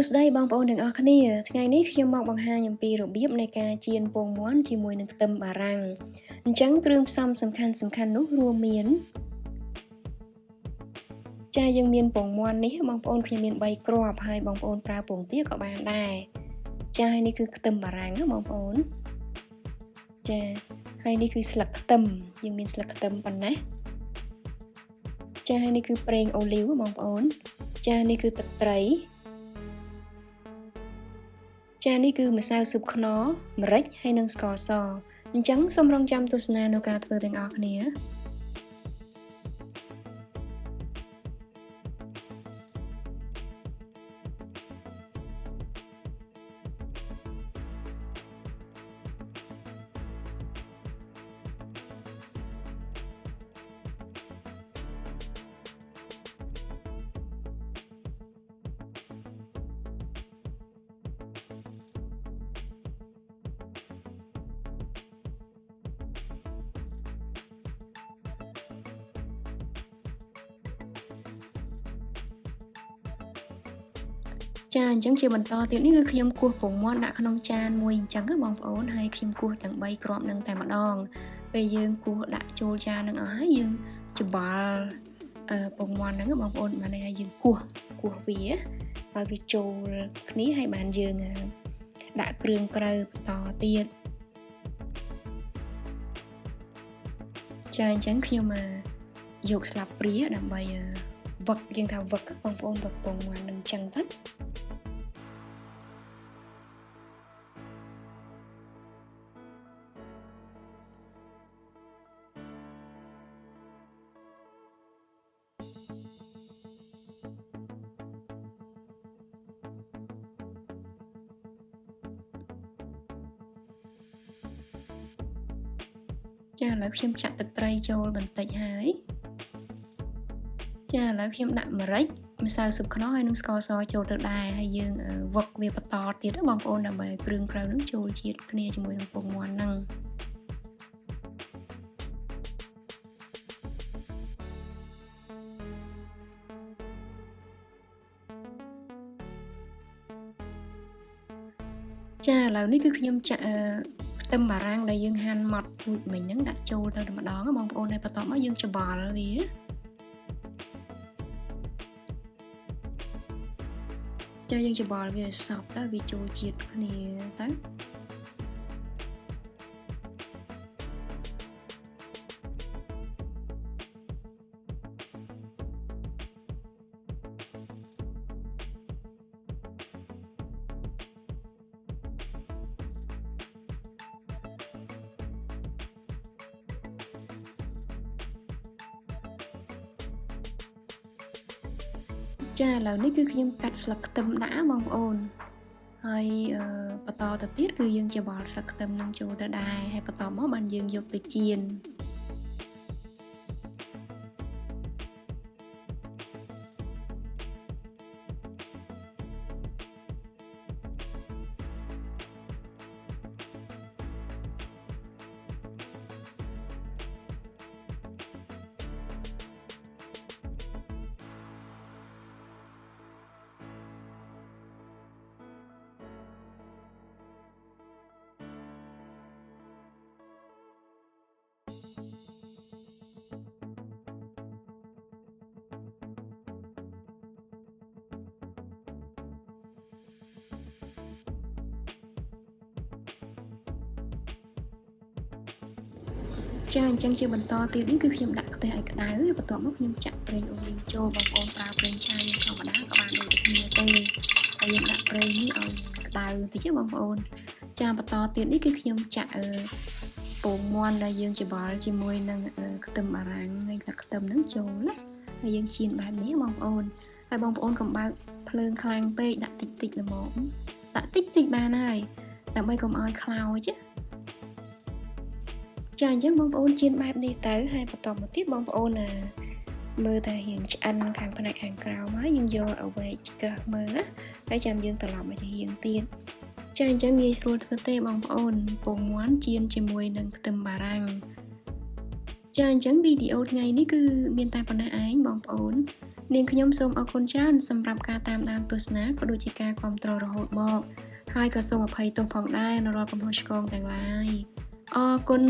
ស្ដីបងប្អូនទាំងអស់គ្នាថ្ងៃនេះខ្ញុំមកបង្ហាញអំពីរបៀបនៃការចៀនពងមាន់ជាមួយនឹងខ្ទឹមបារាំងអញ្ចឹងគ្រឿងផ្សំសំខាន់នោះរួមមានចាយើងមានពងមាន់នេះបងប្អូនខ្ញុំមាន3គ្រាប់ហើយបងប្អូនប្រើពងទាក៏បានដែរចាហើយនេះគឺខ្ទឹមបារាំងបងប្អូនចាហើយនេះគឺស្លឹកខ្ទឹមយើងមានស្លឹកខ្ទឹមប៉ុណ្ណាចាហើយនេះគឺប្រេងអូលីវបងប្អូនចានេះគឺទឹកត្រីចានេះគឺម្សៅស៊ុបខ្នុរម្រេចហើយនិងស្ករសអញ្ចឹងសូមរងចាំទស្សនានៅការធ្វើទាំងអស់គ្នាចាអញ្ចឹងជាបន្តទៀតនេះគឺខ្ញុំគោះពងមាន់ដាក់ក្នុងចានមួយអញ្ចឹងបងប្អូនហើយខ្ញុំគោះទាំង3គ្រាប់នឹងតែម្ដងពេលយើងគោះដាក់ចូលចាននឹងអស់ហើយយើងច្បល់ពងមាន់ហ្នឹងបងប្អូនបានហើយយើងគោះវាឲ្យវាចូលគ្នាហើយបានយើងដាក់គ្រឿងក្រៅបន្តទៀតចាអញ្ចឹងខ្ញុំយកស្លាបព្រាដើម្បីវឹកយើងថាវឹកបងប្អូនវឹកពងមាន់នឹងអញ្ចឹងទៅចាឥឡូវខ្ញុំចាក់ទឹកត្រីចូលបន្តិចហើយចាឥឡូវខ្ញុំដាក់ម្រេចម្សៅស៊ុបខ្នុរហើយនិងស្ករសចូលទៅដែរហើយយើងវឹកវាបន្តទៀតបងប្អូនដើម្បីគ្រឿងក្រៅនឹងចូលជាតិគ្នាជាមួយនឹងពងមាន់ហ្នឹងចាឥឡូវនេះគឺខ្ញុំចាក់ខ្ទឹមបារាំងដែលយើងហាន់ម៉ត់រួចមិញហ្នឹងដាក់ចូលទៅម្ដងបងប្អូនហើយបន្ទាប់មកយើងច្បល់វាចាយើងច្បល់វាឲ្យសព្វទៅវាចូលជាតិគ្នាទៅចាឥឡូវនេះគឺខ្ញុំកាត់ស្លឹកខ្ទឹមដាក់បងប្អូនហើយបន្តទៅទៀតគឺយើងច្បល់ស្លឹកខ្ទឹមនឹងចូលទៅដែរហើយបន្តមកបានយើងយកទៅចៀនចាអញ្ចឹងជាបន្តទៀតនេះគឺខ្ញុំដាក់ខ្ទះឲ្យក្តៅហើយបន្ទាប់មកខ្ញុំចាក់ប្រេងអូលីវចូលបងប្អូនប្រើប្រេងឆាយើងធម្មតាក៏បានដូចគ្នាទេហើយយើងដាក់ប្រេងនេះឲ្យក្តៅតិចបងប្អូនចាបន្តទៀតនេះគឺខ្ញុំចាក់ពងមាន់ដែលយើងច្បល់ជាមួយនឹងខ្ទឹមបារាំងហើយទឹកខ្ទឹមហ្នឹងចូលណាហើយយើងចៀនបែបនេះបងប្អូនហើយបងប្អូនកុំបើកភ្លើងខ្លាំងពេកដាក់តិចល្មមដាក់តិចបានហើយដើម្បីកុំឲ្យខ្លោចចាអញ្ចឹងបងប្អូនចៀនបែបនេះទៅហើយបន្តមកទៀតបងប្អូនមើលតែរៀងឆ្អិនខាងផ្នែកខាងក្រៅមកយើងយកឲ្យវែកកឹះមើលហើយចាំយើងត្រឡប់មកជារៀងទៀតចាអញ្ចឹងងាយស្រួលធ្វើទេបងប្អូនពងមាន់ចៀនជាមួយនឹងខ្ទឹមបារាំង ចាអញ្ចឹងវីដេអូថ្ងៃនេះគឺមានតែប៉ុណ្ណេះឯងបងប្អូន នាងខ្ញុំសូមអរគុណច្រើនសម្រាប់ការតាមដានទស្សនាក៏ដូចជាការគាំទ្ររហូតមកហើយក៏សូមអភ័យទោសផងដែរនៅរាល់កំហុសឆ្គងទាំងឡាយអរគុណ